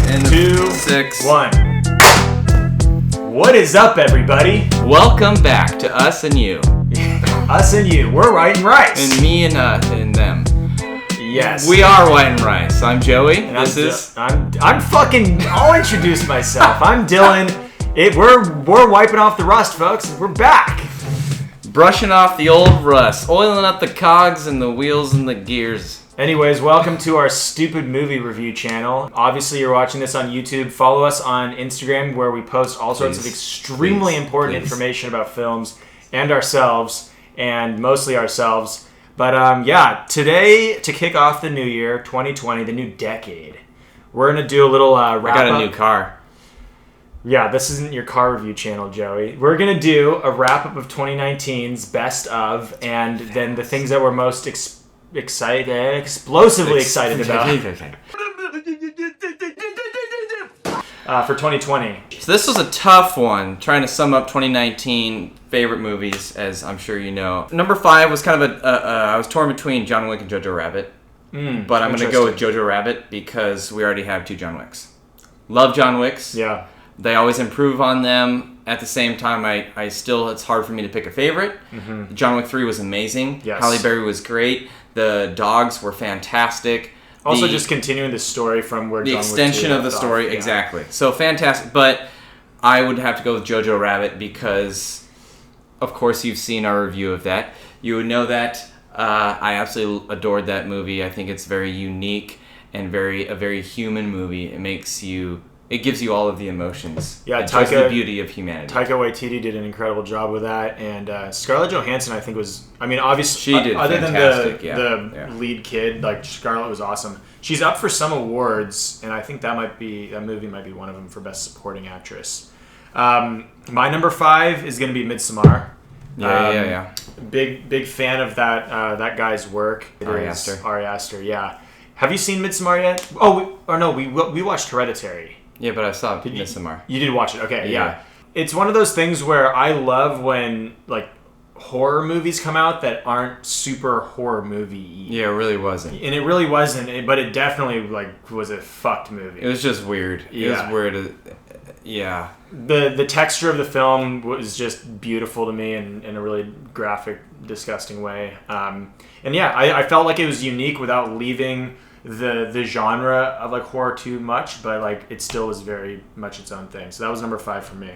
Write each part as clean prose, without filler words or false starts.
In 2, 6, 1. What is up, everybody? Welcome back to Us and You. Us and you. We're White and Rice. And me and them. Yes. We are White and Rice. I'm Joey. And I'm fucking. I'll introduce myself. I'm Dylan. We're wiping off the rust, folks. We're back. Brushing off the old rust, oiling up the cogs and the wheels and the gears. Anyways, welcome to our stupid movie review channel. Obviously, you're watching this on YouTube. Follow us on Instagram, where we post all sorts of extremely important information about films and ourselves, and mostly ourselves. But yeah, today, to kick off the new year, 2020, the new decade, we're going to do a little wrap-up. I got a new car. Yeah, this isn't your car review channel, Joey. We're going to do a wrap-up of 2019's best of, and then the things that we're most explosively excited about for 2020. So this was a tough one, trying to sum up 2019 favorite movies, as I'm sure you know. Number 5 was kind of I was torn between John Wick and Jojo Rabbit. But I'm going to go with Jojo Rabbit because we already have 2 John Wicks. Love John Wicks. Yeah. They always improve on them. At the same time, I still, it's hard for me to pick a favorite. Mm-hmm. John Wick 3 was amazing. Yes. Halle Berry was great. The dogs were fantastic. Also, just continuing the story from where the John extension Wick of the story, yeah. Exactly. So fantastic. But I would have to go with Jojo Rabbit because, of course, you've seen our review of that. You would know that I absolutely adored that movie. I think it's very unique and a very human movie. It gives you all of the emotions. Yeah, it shows the beauty of humanity. Taika Waititi did an incredible job with that, and Scarlett Johansson, I think, was. I mean, obviously, she did other fantastic, than the lead kid, like Scarlett was awesome. She's up for some awards, and I think that movie might be one of them for Best Supporting Actress. My number 5 is going to be Midsommar. Yeah. Big fan of that guy's work. Ari Aster, yeah. Have you seen Midsommar yet? We watched Hereditary. Yeah, but I saw Midsommar. You did watch it, okay, yeah. It's one of those things where I love when, like, horror movies come out that aren't super horror movie-y. Yeah, it really wasn't. And it really wasn't, but it definitely, like, was a fucked movie. It was just weird. It was weird. Yeah. The texture of the film was just beautiful to me in a really graphic, disgusting way. And yeah, I felt like it was unique without leaving the genre of like horror too much, but like it still was very much its own thing. So that was number 5 for me.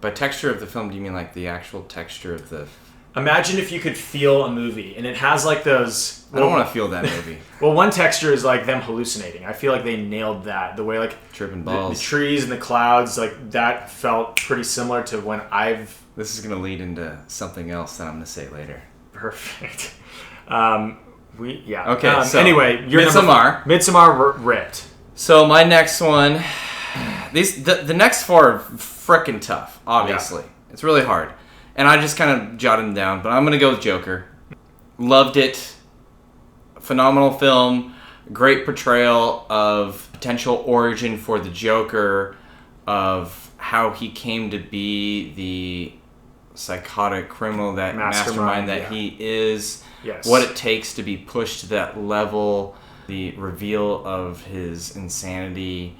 By texture of the film, do you mean like the actual texture of the... Imagine if you could feel a movie and it has like those... I don't want to feel that movie. Well, one texture is like them hallucinating. I feel like they nailed that. The way like... Tripping balls. The trees and the clouds, like that felt pretty similar to when I've... This is going to lead into something else that I'm going to say later. Perfect. Okay, so anyway, Midsommar ripped. So my next one, the next 4 are frickin' tough, obviously. Yeah. It's really hard. And I just kind of jotted them down, but I'm going to go with Joker. Loved it. Phenomenal film. Great portrayal of potential origin for the Joker, of how he came to be the psychotic criminal, that mastermind that he is. Yes. What it takes to be pushed to that level, the reveal of his insanity.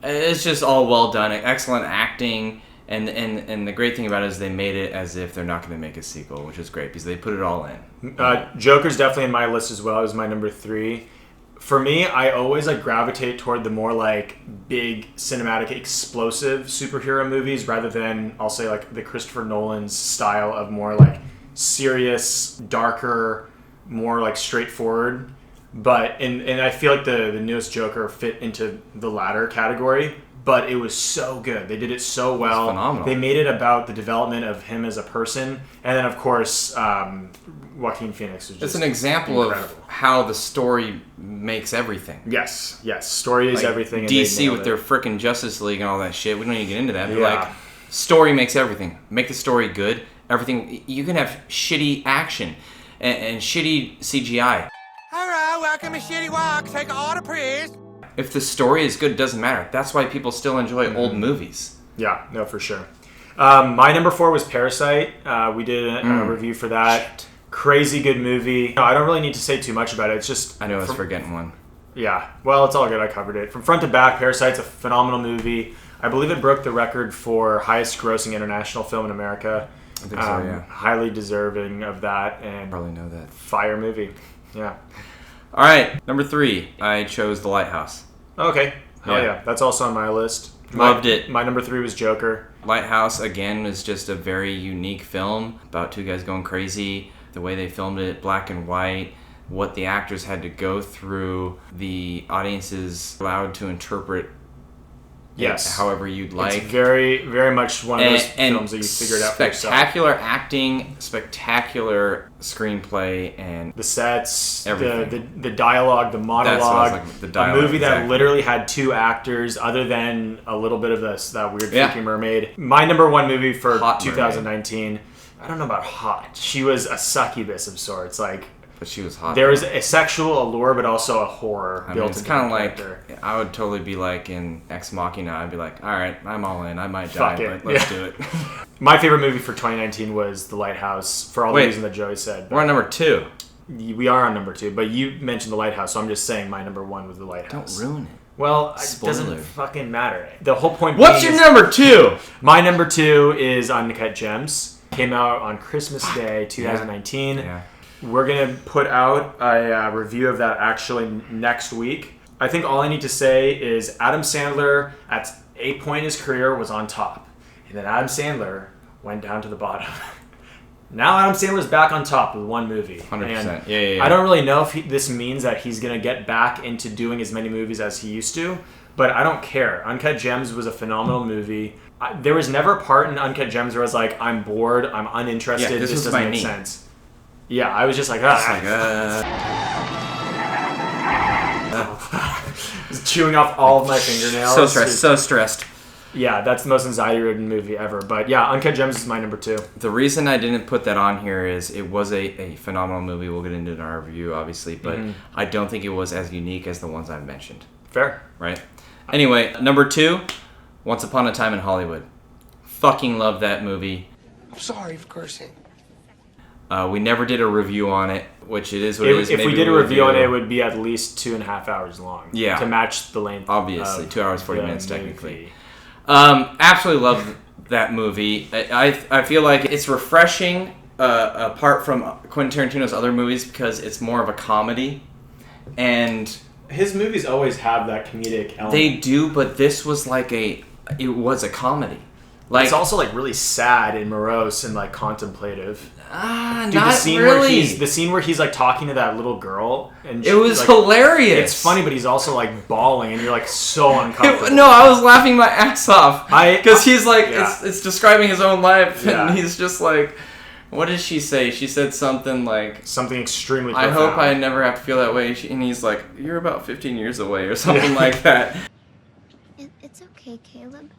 It's just all well done. Excellent acting. And the great thing about it is they made it as if they're not going to make a sequel, which is great because they put it all in. Joker's definitely in my list as well. It was my number 3. For me, I always like gravitate toward the more like big cinematic explosive superhero movies rather than, I'll say, like the Christopher Nolan's style of more like serious, darker, more like straightforward. But and I feel like the newest Joker fit into the latter category. But it was so good. They did it so well. Phenomenal. They made it about the development of him as a person, and then of course Joaquin Phoenix was just it's an example incredible. Of how the story makes everything. Yes. Story is everything. And DC with their frickin' Justice League and all that shit. We don't need to get into that. But like, story makes everything. Make the story good. Everything. You can have shitty action and shitty CGI. Alright, welcome to Shitty Walk. Take an order, please. If the story is good, it doesn't matter. That's why people still enjoy old movies. Yeah, no, for sure. My number 4 was Parasite. We did a review for that. Shit. Crazy good movie. No, I don't really need to say too much about it. It's just... I know I was forgetting one. Yeah. Well, it's all good. I covered it. From front to back, Parasite's a phenomenal movie. I believe it broke the record for highest grossing international film in America. I think so, yeah. Highly deserving of that. And Probably know that. fire movie. Yeah. All right, number 3. I chose The Lighthouse. Okay. Hell Yeah. yeah. That's also on my list. Loved it. My number 3 was Joker. Lighthouse, again, is just a very unique film about two guys going crazy. The way they filmed it, black and white, what the actors had to go through, the audiences allowed to interpret Yes. it however you'd like. It's very, very much one of those films that you figured out for yourself. Spectacular acting, spectacular screenplay, and The sets, everything. the dialogue, the monologue. That's what I was like, the dialogue, a movie that exactly. literally had 2 actors, other than a little bit of that weird Yeah. freaking mermaid. My number 1 movie for Hot 2019. I don't know about hot. She was a succubus of sorts. Like, but she was hot. there was a sexual allure, but also a horror I mean, built it's into kind the of like, character. I would totally be like in Ex Machina. I'd be like, all right, I'm all in. I might Fuck die, it. but let's Yeah. do it. My favorite movie for 2019 was The Lighthouse, for all the Wait. reasons that Joey said. We're on number 2. We are on number 2, but you mentioned The Lighthouse, so I'm just saying my number 1 was The Don't Lighthouse. ruin it. Well, it Spoiler. doesn't fucking matter. The whole point What's being your is- number 2? My number 2 is Uncut Gems. Came out on Christmas Day, 2019. Yeah. We're going to put out a review of that actually next week. I think all I need to say is Adam Sandler, at a point in his career, was on top. And then Adam Sandler went down to the bottom. Now Adam Sandler's back on top with one movie. 100%. And Yeah. I don't really know if this means that he's going to get back into doing as many movies as he used to, but I don't care. Uncut Gems was a phenomenal movie. There was never a part in Uncut Gems where I was like, I'm bored, I'm uninterested, Yeah, this this was doesn't my make knee. sense. Yeah, I was just like, just chewing off all of my fingernails. So stressed. Yeah, that's the most anxiety-ridden movie ever. But yeah, Uncut Gems is my number 2. The reason I didn't put that on here is it was a phenomenal movie. We'll get into it in our review, obviously, but I don't think it was as unique as the ones I've mentioned. Fair. Right? Anyway, number 2, Once Upon a Time in Hollywood. Fucking love that movie. I'm sorry for cursing. We never did a review on it, which it is what it is. If we Maybe did a we'll review on do- it, it would be at least 2.5 hours long. Yeah. To match the length. Obviously, of 2 hours, 40 the minutes, movie. technically. Absolutely love that movie. I feel like it's refreshing, apart from Quentin Tarantino's other movies, because it's more of a comedy. And His movies always have that comedic element. they do, but this was like it was a comedy. Like, It's also like really sad and morose and like contemplative. not Dude, really. the scene where he's like talking to that little girl and It was like, hilarious. It's funny, but he's also like bawling and you're like so uncomfortable. No, I was laughing my ass off because he's like, yeah. it's describing his own life, Yeah. and he's just like, what did she say? She said something like, Something extremely I profound. hope I never have to feel that way. And he's like, you're about 15 years away or something like that. It's okay, Caleb.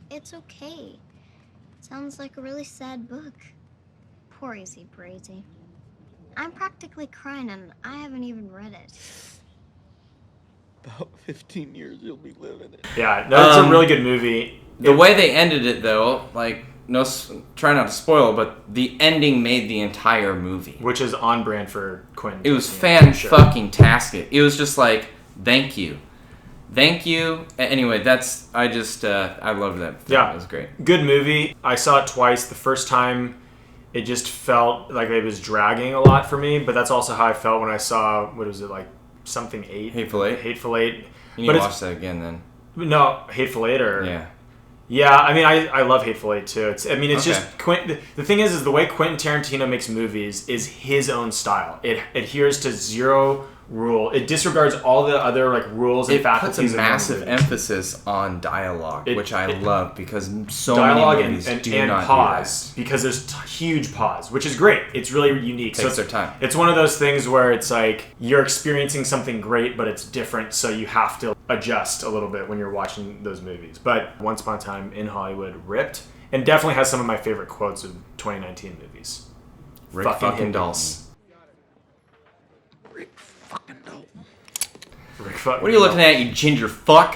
It's okay. Sounds like a really sad book. Poor Easy Breezy. I'm practically crying and I haven't even read it. About 15 years you'll be living it. Yeah, no, it's a really good movie. The way they ended it, though, like, try not to spoil, but the ending made the entire movie. Which is on brand for Quentin. It was Tarantino, for sure. fan-fucking-tastic. It was just like, thank you. Thank you. Anyway, I loved that film. Yeah. It was great. Good movie. I saw it twice. The first time, it just felt like it was dragging a lot for me, but that's also how I felt when I saw, what was it, like, something 8? Hateful Eight? Hateful Eight. You need But to it's- watch that again, then. No, Hateful Eight or... Yeah. Yeah, I mean, I love Hateful Eight too. It's just Okay. the thing is the way Quentin Tarantino makes movies is his own style. It adheres to zero rule. It disregards all the other like rules and It puts faculties. a of massive movies. emphasis on dialogue, which I love because so Dialogue many movies and do not pause because there's huge pause, which is great. It's really unique. Takes it's, their time. It's one of those things where it's like you're experiencing something great, but it's different, so you have to adjust a little bit when you're watching those movies. But Once Upon a Time in Hollywood ripped, and definitely has some of my favorite quotes of 2019 movies. Rick fucking hippies. Dalton. Rick fucking Dalton. Rick fucking What are you looking at, you ginger fuck?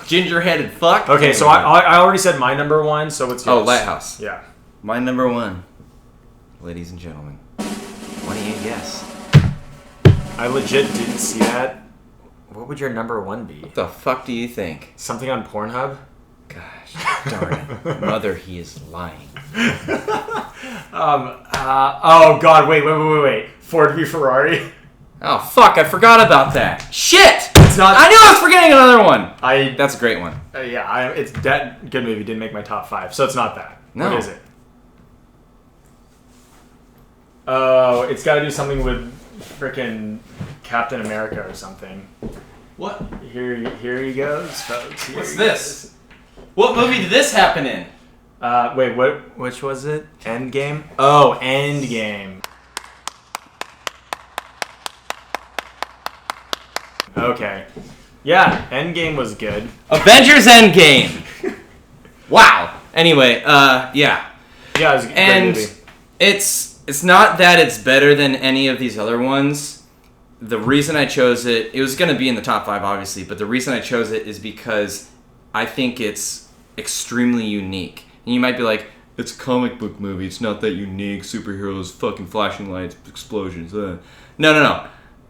Ginger-headed fuck? Okay, so I already said my number 1, so what's yours? Oh, Lighthouse. Yeah. My number 1, ladies and gentlemen. Why don't you guess? I legit didn't see that. What What would your number 1 be? What the fuck do you think? Something on Pornhub? Gosh, darn it. Mother, he is lying. Oh, God, wait. Ford v Ferrari? Oh, fuck, I forgot about that. Shit! It's not... I knew I was forgetting another one. That's a great one. It's that good movie. Didn't make my top 5, so it's not that. No. What is it? Oh, it's got to do something with frickin' Captain America or something. What? Here he goes, folks. What's this? What movie did this happen in? Wait, which was it? Endgame? Oh, Endgame. Okay. Yeah, Endgame was good. Avengers Endgame! Wow. Anyway, yeah. Yeah, it was a great movie. It's not that it's better than any of these other ones. The reason I chose it was going to be in the top 5, obviously, but the reason I chose it is because I think it's extremely unique. And you might be like, it's a comic book movie, it's not that unique, superheroes, fucking flashing lights, explosions. No.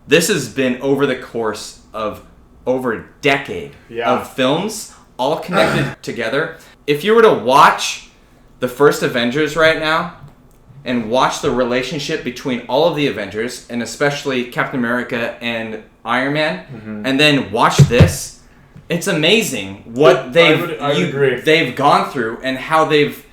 This has been over the course of over a decade of films, all connected together. If you were to watch the first Avengers right now, and watch the relationship between all of the Avengers, and especially Captain America and Iron Man, and then watch this, it's amazing what they've gone through and how they've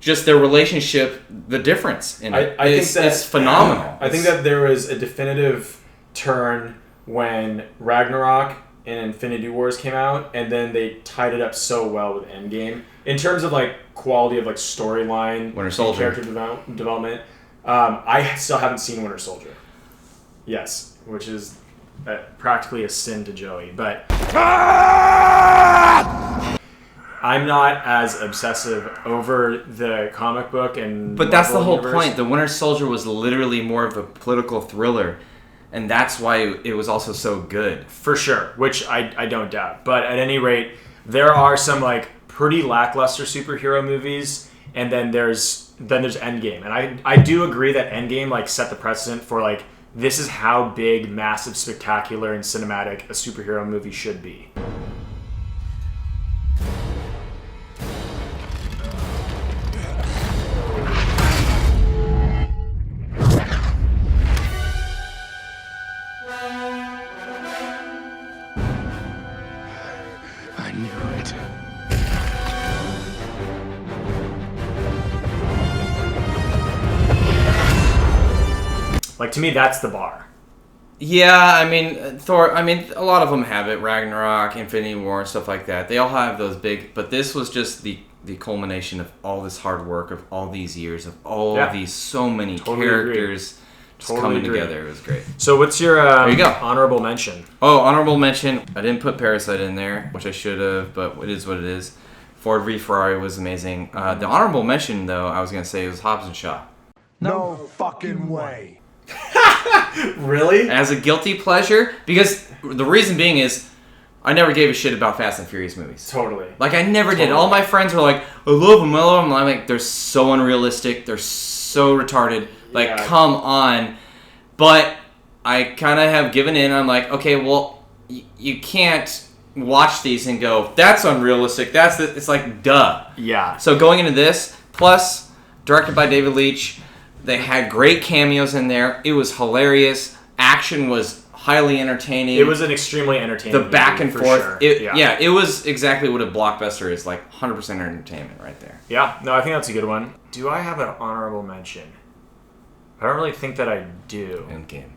just their relationship, the difference in it. It's phenomenal. I think that there was a definitive turn when Ragnarok and Infinity Wars came out, and then they tied it up so well with Endgame in terms of like quality of like storyline, Winter Soldier, character development. I still haven't seen Winter Soldier. Yes, which is practically a sin to Joey, but I'm not as obsessive over the comic book and. But that's the whole point. The Winter Soldier was literally more of a political thriller. And that's why it was also so good. For sure, which I don't doubt. But at any rate, there are some like pretty lackluster superhero movies, and then there's Endgame. And I do agree that Endgame like set the precedent for like this is how big, massive, spectacular, and cinematic a superhero movie should be. I knew it. Like, to me, that's the bar. Yeah, I mean, Thor, a lot of them have it. Ragnarok, Infinity War, stuff like that. They all have those big, but this was just the culmination of all this hard work of all these years, of all of these so many characters just coming together. It was great. So what's your there you go. Honorable mention? Oh, honorable mention. I didn't put Parasite in there, which I should have, but it is what it is. Ford v Ferrari was amazing. The honorable mention, though, I was going to say, was Hobbs and Shaw. No fucking way. Really? As a guilty pleasure, because the reason being is I never gave a shit about Fast and Furious movies. Totally. Like, I never did. All my friends were like, I love them. I'm like, they're so unrealistic. They're so retarded. Like, come on. But I kind of have given in. I'm like, okay, well, you can't watch these and go, that's unrealistic. It's like, duh. Yeah. So going into this, plus directed by David Leitch, they had great cameos in there. It was hilarious. Action was highly entertaining. It was an extremely entertaining The back and forth. Sure. It was exactly what a blockbuster is, like 100% entertainment right there. Yeah, no, I think that's a good one. Do I have an honorable mention? I don't really think that I do. Endgame.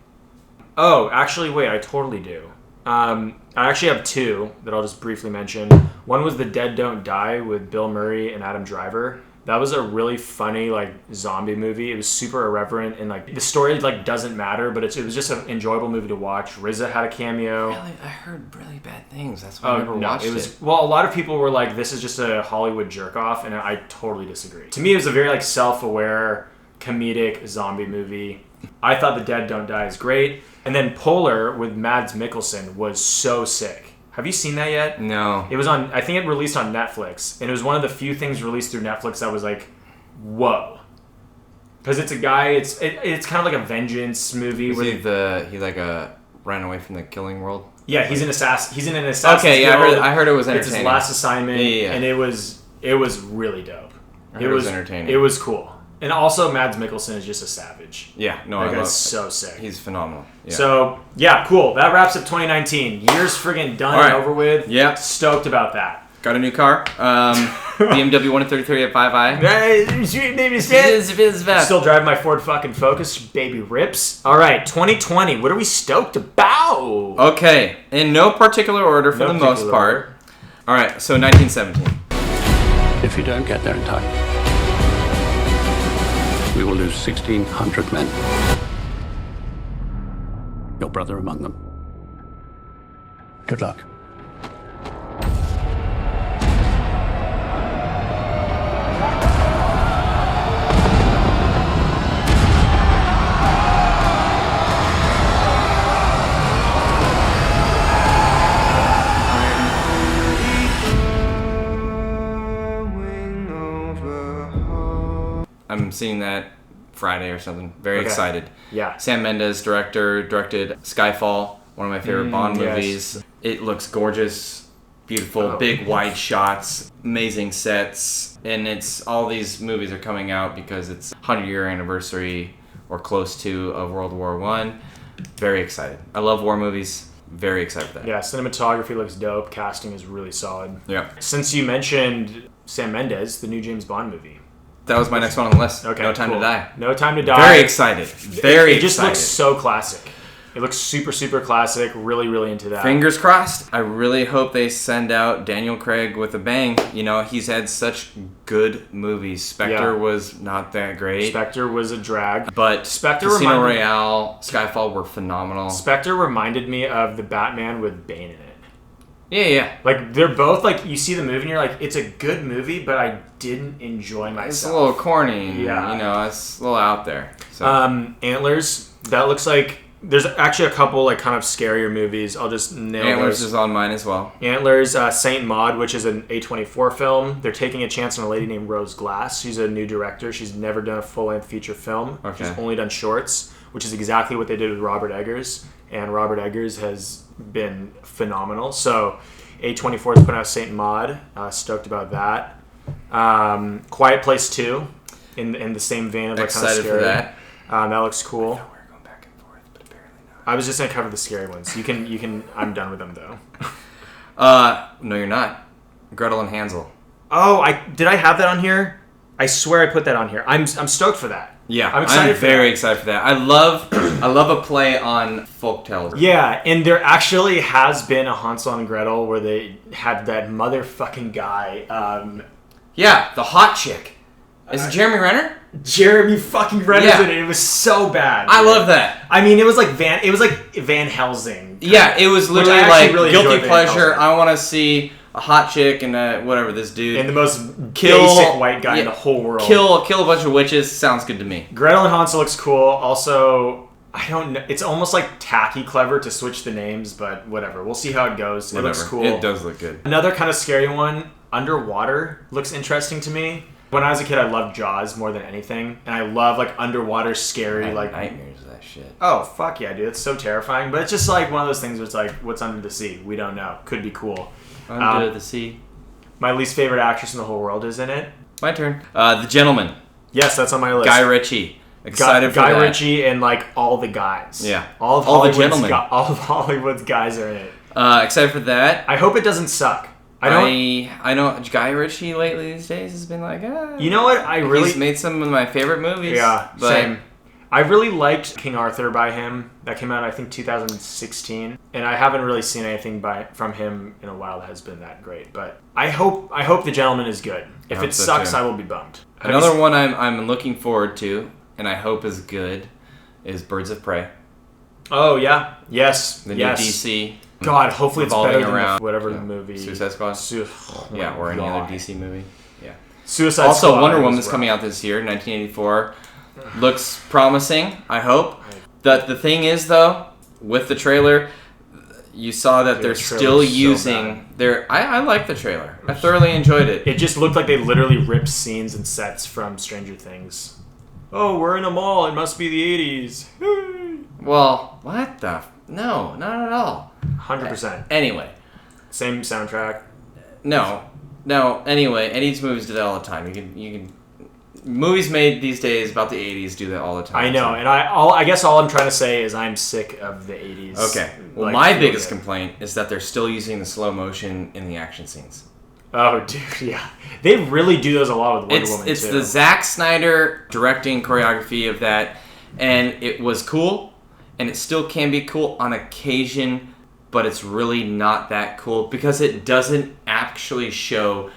Oh, actually, wait, I totally do. I actually have two that I'll just briefly mention. One was The Dead Don't Die with Bill Murray and Adam Driver. That was a really funny, like, zombie movie. It was super irreverent, and, like, the story, like, doesn't matter, but it was just an enjoyable movie to watch. RZA had a cameo. Really? I heard really bad things. That's why I never watched it. Well, a lot of people were like, this is just a Hollywood jerk-off, and I totally disagree. To me, it was a very, like, self-aware, comedic zombie movie. I thought The Dead Don't Die is great. And then Polar with Mads Mikkelsen was so sick. Have you seen that yet? No. It was on, I think it released on Netflix, and it was one of the few things released through Netflix that was like, whoa. Because it's a guy, it's kind of like a vengeance movie. Is he like a ran away from the killing world. Yeah, he's an assassin. He's in an assassin. Okay, yeah, I heard it was entertaining. It's his last assignment, Yeah. and it was really dope. It was entertaining. It was cool. And also, Mads Mikkelsen is just a savage. Yeah, no, that I love guy's so sick. He's phenomenal. Yeah. So, yeah, cool. That wraps up 2019. Year's friggin' done and over with. Yeah. Stoked about that. Got a new car. BMW 133 at 5i. Still driving my Ford fucking Focus. Baby rips. All right, 2020. What are we stoked about? Okay, in no particular order for the most part. All right, so 1917. If you don't get there in time, we will lose 1,600 men. Your brother among them. Good luck. I'm seeing that Friday or something. Very excited. Yeah. Sam Mendes directed Skyfall, one of my favorite Bond movies. It looks gorgeous, beautiful, big wide shots, amazing sets, and it's all these movies are coming out because it's 100-year anniversary or close to of World War I. Very excited. I love war movies. Very excited for that. Yeah, cinematography looks dope. Casting is really solid. Yeah. Since you mentioned Sam Mendes, the new James Bond movie. That was my next one on the list. Okay, No Time to Die. No Time to Die. Very excited. Very It just excited. looks so classic. It looks super, super classic. Really, really into that. Fingers crossed. I really hope they send out Daniel Craig with a bang. You know, he's had such good movies. Spectre was not that great. Spectre was a drag. But Spectre Casino Royale, Skyfall were phenomenal. Spectre reminded me of the Batman with Bane in it. Yeah. Like, they're both, like, you see the movie and you're like, it's a good movie, but I didn't enjoy myself. It's a little corny. Yeah. You know, it's a little out there. So. Antlers, that looks like... There's actually a couple, like, kind of scarier movies. I'll just nail Antlers those. is on mine as well. Antlers, Saint Maud, which is an A24 film. They're taking a chance on a lady named Rose Glass. She's a new director. She's never done a full-length feature film. Okay. She's only done shorts, which is exactly what they did with Robert Eggers. And Robert Eggers has been phenomenal. So A24 is putting out Saint Maud. Stoked about that. Quiet Place 2, in the same vein of, like, kind of Excited scary. for that. That looks cool. But I was just gonna cover the scary ones. You can. I'm done with them though. No, you're not. Gretel and Hansel. Oh, did I have that on here? I swear I put that on here. I'm stoked for that. Yeah, I'm excited. Very excited for that. I love a play on folktale. Yeah, and there actually has been a Hansel and Gretel where they had that motherfucking guy. Yeah, the hot chick. Is it Jeremy Renner? Jeremy fucking Renner's in it. It was so bad. I love that. I mean, it was like Van Helsing. Yeah, it was literally like really guilty pleasure. I want to see a hot chick and whatever this dude and the most basic white guy in the whole world. Kill a bunch of witches. Sounds good to me. Gretel and Hansel looks cool. Also, I don't know. It's almost like tacky clever to switch the names, but whatever. We'll see how it goes. Whatever. It looks cool. It does look good. Another kind of scary one, Underwater, looks interesting to me. When I was a kid, I loved Jaws more than anything, and I love like underwater scary, I have like nightmares of that shit. Oh fuck yeah, dude! It's so terrifying. But it's just like one of those things where it's like, what's under the sea? We don't know. Could be cool. Under the sea. My least favorite actress in the whole world is in it. My turn. The Gentleman. Yes, that's on my list. Guy Ritchie. Excited for Guy that. Ritchie and like all the guys. Yeah. All of the Hollywood's gentlemen. all of Hollywood's guys are in it. Excited for that. I hope it doesn't suck. I know Guy Ritchie lately these days has been like, You know what? He's made some of my favorite movies. Yeah, but same. I really liked King Arthur by him. That came out, I think, 2016, and I haven't really seen anything from him in a while that has been that great. But I hope The Gentleman is good. If it sucks, too. I will be bummed. Another one I'm looking forward to, and I hope is good, is Birds of Prey. Oh yeah, yes, The new DC. God, hopefully it's better around, than whatever the movie. Suicide Squad. Or any other DC movie. Yeah. Suicide also, Squad. Wonder Woman's coming out this year, 1984. Looks promising. I hope. The thing is though, with the trailer, you saw that they're still using I like the trailer. I thoroughly enjoyed it. It just looked like they literally ripped scenes and sets from Stranger Things. Oh, we're in a mall. It must be the 80s. Well, what the? No, not at all. 100%. Anyway. Same soundtrack. No. Anyway, 80s movies do that all the time. You can movies made these days about the 80s do that all the time. I know, and I guess all I'm trying to say is I'm sick of the 80s. Okay. Well, my biggest complaint is that they're still using the slow motion in the action scenes. Oh, dude, yeah. They really do those a lot with Wonder Woman, It's too. the Zack Snyder directing choreography of that, and it was cool, and it still can be cool on occasion, but it's really not that cool because it doesn't actually show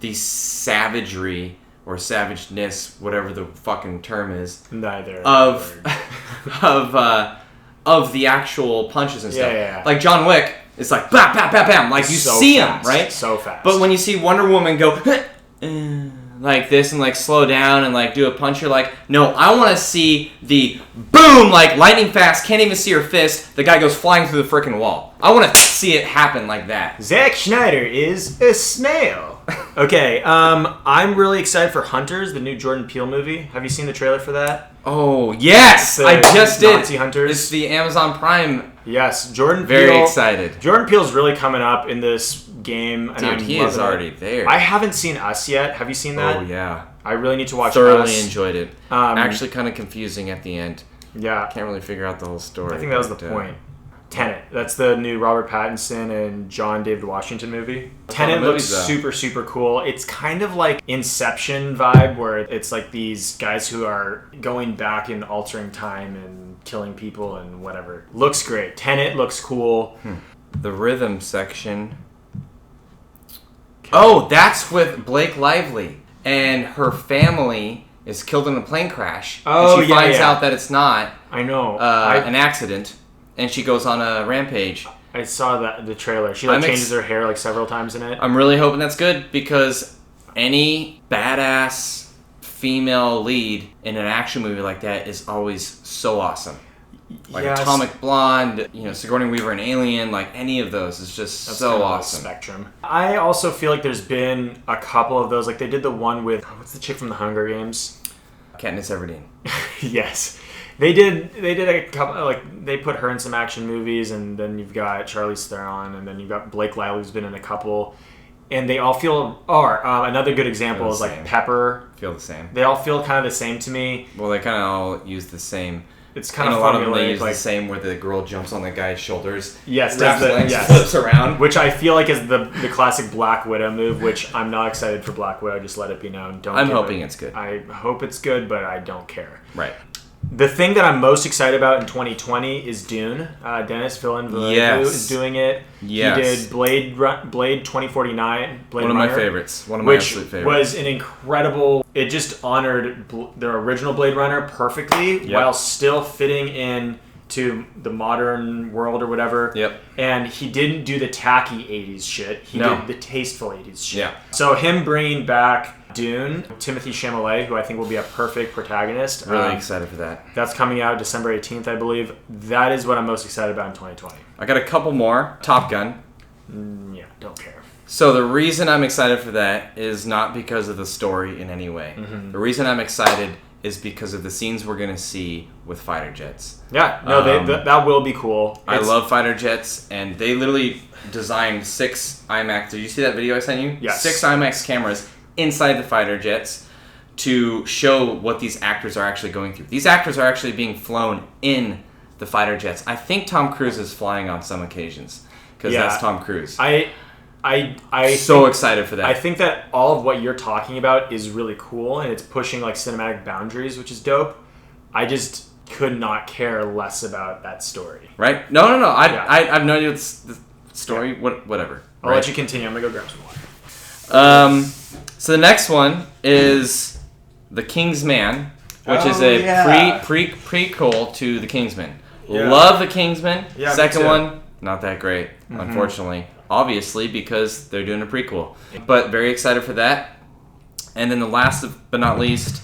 the savagery or savageness, whatever the fucking term is, Neither of the actual punches and stuff. Yeah. Like John Wick, it's like bam, bam, bam, bam. Like you so see fast, him, right? So fast. But when you see Wonder Woman go like this and like slow down and like do a punch, you're like, no, I want to see the boom, like lightning fast, can't even see her fist. The guy goes flying through the freaking wall. I want to see it happen like that. Zack Snyder is a snail. Okay, I'm really excited for Hunters, the new Jordan Peele movie. Have you seen the trailer for that? Oh yes, The I just did. Nazi Hunters. It's the Amazon Prime. Yes, Jordan Peele. Very excited. Jordan Peele's really coming up in this game, and Dude, he is already there. I haven't seen Us yet. Have you seen that? Oh yeah, I really need to watch thoroughly Us. enjoyed it. Actually, kind of confusing at the end. Yeah, Can't really figure out the whole story. I think that was the point. Tenet. That's the new Robert Pattinson and John David Washington movie. Tenet looks super, super cool. It's kind of like Inception vibe, where it's like these guys who are going back and altering time and killing people and whatever. Looks great. Tenet looks cool. The rhythm section. Oh, that's with Blake Lively. And her family is killed in a plane crash. Oh, and she finds out that it's not I know. an accident. And she goes on a rampage. I saw the trailer. She changes her hair like several times in it. I'm really hoping that's good because any badass female lead in an action movie like that is always so awesome. Like Atomic Blonde, Sigourney Weaver and Alien, like any of those is just That's so kind of awesome. Spectrum. I also feel like there's been a couple of those. Like they did the one with what's the chick from the Hunger Games? Katniss Everdeen. Yes. They did a couple, like, they put her in some action movies, and then you've got Charlize Theron, and then you've got Blake Lively, who's been in a couple, and they all feel, another good example is, like, Pepper. Feel the same. They all feel kind of the same to me. Well, they kind of all use the same. It's kind of a lot of them, they formulaic, use like, the same where the girl jumps on the guy's shoulders. Yes, flips around. Which I feel like is the classic Black Widow move, which I'm not excited for Black Widow, just let it be known. I'm hoping it's good. I hope it's good, but I don't care. Right. The thing that I'm most excited about in 2020 is Dune. Denis Villeneuve is doing it. Yes. He did Blade 2049. One of my favorites. One of my absolute favorites. Which was an incredible... It just honored the original Blade Runner perfectly while still fitting in to the modern world or whatever. Yep. And he didn't do the tacky 80s shit. He did the tasteful 80s shit. Yeah. So him bringing back Dune, Timothée Chalamet, who I think will be a perfect protagonist. Really excited for that. That's coming out December 18th, I believe. That is what I'm most excited about in 2020. I got a couple more. Top Gun. Yeah, don't care. So the reason I'm excited for that is not because of the story in any way. Mm-hmm. The reason I'm excited is because of the scenes we're going to see with fighter jets. Yeah, no, that will be cool. I love fighter jets, and they literally designed 6 IMAX. Did you see that video I sent you? Yes. 6 IMAX cameras inside the fighter jets to show what these actors are actually going through. These actors are actually being flown in the fighter jets. I think Tom Cruise is flying on some occasions because that's Tom Cruise. I so excited for that. I think that all of what you're talking about is really cool, and it's pushing like cinematic boundaries, which is dope. I just could not care less about that story. Right? No. I have no idea the story. Whatever. I'll let you continue. I'm gonna go grab some water. So the next one is The King's Man, which is a prequel to The Kingsman. Yeah. Love The Kingsman. Yeah, Second one, not that great, unfortunately. Obviously, because they're doing a prequel. But very excited for that. And then the last but not least,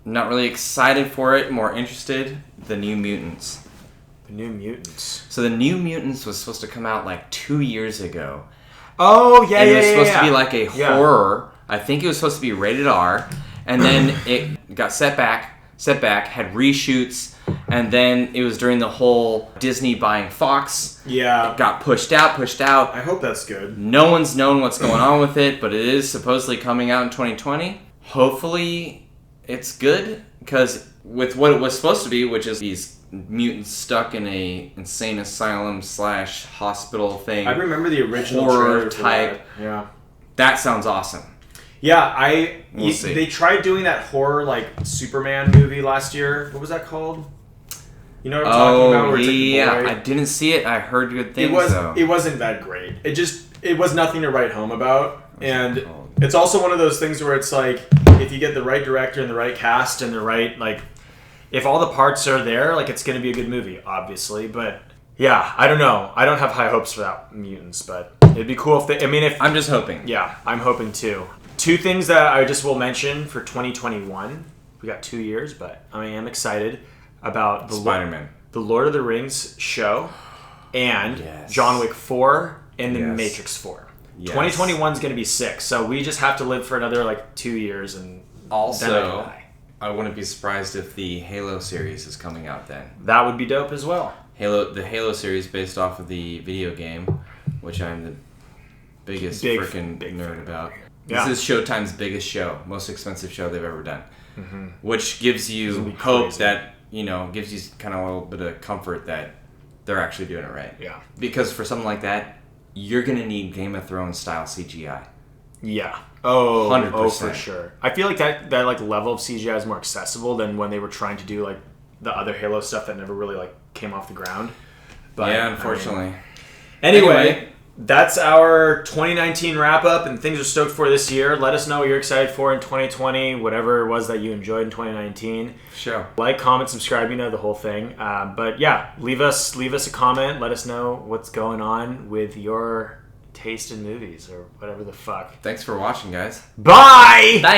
not really excited for it, more interested, The New Mutants. The New Mutants. So The New Mutants was supposed to come out like 2 years ago. Oh, yeah, It was supposed to be like a horror. I think it was supposed to be rated R. And then it got set back. setback, had reshoots, and then it was during the whole Disney buying Fox. Yeah. It got pushed out. I hope that's good. No one's known what's going on with it, but it is supposedly coming out in 2020. Hopefully it's good, because with what it was supposed to be, which is these mutants stuck in a insane asylum / hospital thing. I remember the original horror trailer for type. that. Yeah. That sounds awesome. Yeah, We'll see. They tried doing that horror like Superman movie last year. What was that called? You know what I'm talking about? Where it's like the boy? I didn't see it. I heard good things. It wasn't that great. It was nothing to write home about. And it's also one of those things where it's like, if you get the right director and the right cast and the right, like, if all the parts are there, like, it's going to be a good movie, obviously. But yeah, I don't know. I don't have high hopes for that Mutants, but it'd be cool if I'm just hoping. Yeah, I'm hoping too. Two things that I just will mention for 2021. We got 2 years, but I am excited about the Spider-Man, the Lord of the Rings show, and Yes. John Wick 4 and the Yes. Matrix 4. Yes. 2021 is going to be sick, so we just have to live for another like 2 years, and then I can Also, die. I wouldn't be surprised if the Halo series is coming out then. That would be dope as well. The Halo series based off of the video game, which I'm the biggest freaking big nerd fan about. Yeah. This is Showtime's biggest show, most expensive show they've ever done, which gives This you will be hope crazy. that, gives you kind of a little bit of comfort that they're actually doing it right. Yeah. Because for something like that, you're gonna need Game of Thrones style CGI. Yeah. Oh, 100%. oh, for sure. I feel like that like level of CGI is more accessible than when they were trying to do like the other Halo stuff that never really like came off the ground. But yeah, I mean, unfortunately. Anyway, that's our 2019 wrap up, and things are stoked for this year. Let us know what you're excited for in 2020, whatever it was that you enjoyed in 2019. Sure. Like, comment, subscribe, the whole thing. But yeah, leave us a comment. Let us know what's going on with your taste in movies or whatever the fuck. Thanks for watching, guys. Bye! Bye.